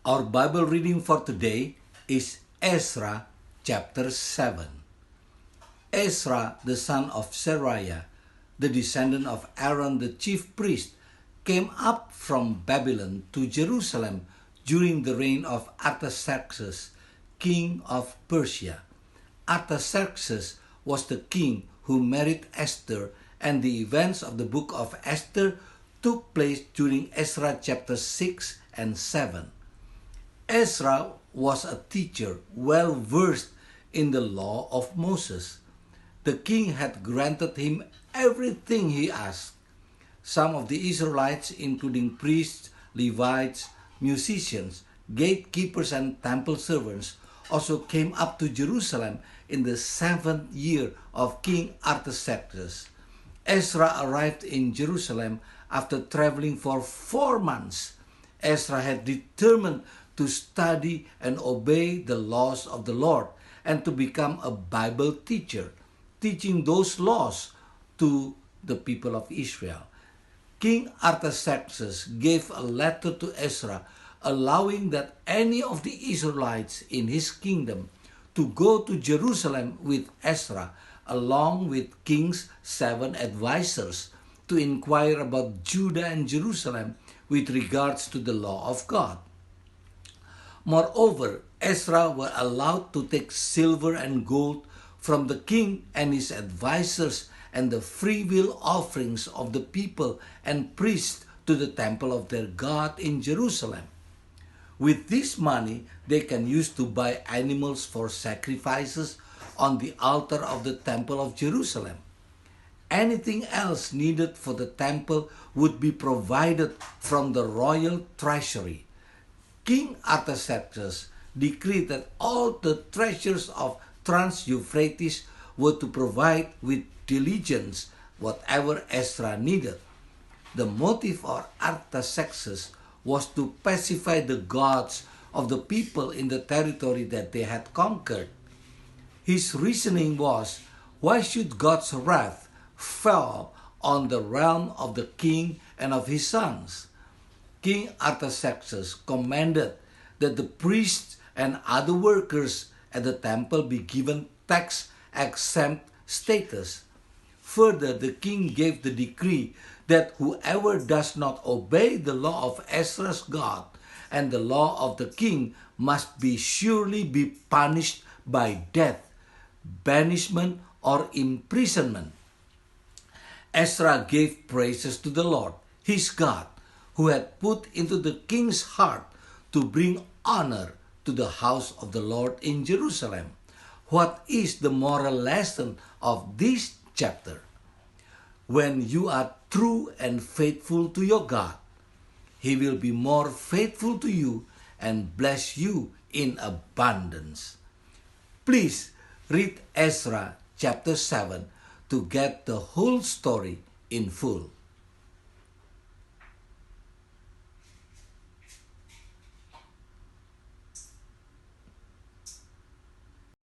Our Bible reading for today is Ezra chapter 7. Ezra, the son of Seraiah, the descendant of Aaron the chief priest, came up from Babylon to Jerusalem during the reign of Artaxerxes, king of Persia. Artaxerxes was the king who married Esther, and the events of the book of Esther took place during Ezra chapter 6 and 7. Ezra was a teacher well versed in the law of Moses. The king had granted him everything he asked. Some of the Israelites, including priests, Levites, musicians, gatekeepers, and temple servants, also came up to Jerusalem in the 7th year of King Artaxerxes. Ezra arrived in Jerusalem after traveling for 4 months. Ezra had determined to study and obey the laws of the Lord and to become a Bible teacher, teaching those laws to the people of Israel. King Artaxerxes gave a letter to Ezra allowing that any of the Israelites in his kingdom to go to Jerusalem with Ezra along with king's 7 advisors to inquire about Judah and Jerusalem with regards to the law of God. Moreover, Ezra was allowed to take silver and gold from the king and his advisors and the freewill offerings of the people and priests to the temple of their God in Jerusalem. With this money, they can use to buy animals for sacrifices on the altar of the temple of Jerusalem. Anything else needed for the temple would be provided from the royal treasury. King Artaxerxes decreed that all the treasures of Trans-Euphrates were to provide with diligence whatever Ezra needed. The motive for Artaxerxes was to pacify the gods of the people in the territory that they had conquered. His reasoning was, why should God's wrath fall on the realm of the king and of his sons? King Artaxerxes commanded that the priests and other workers at the temple be given tax-exempt status. Further, the king gave the decree that whoever does not obey the law of Ezra's God and the law of the king must surely be punished by death, banishment, or imprisonment. Ezra gave praises to the Lord, his God, who had put into the king's heart to bring honor to the house of the Lord in Jerusalem. What is the moral lesson of this chapter? When you are true and faithful to your God, He will be more faithful to you and bless you in abundance. Please read Ezra chapter 7 to get the whole story in full.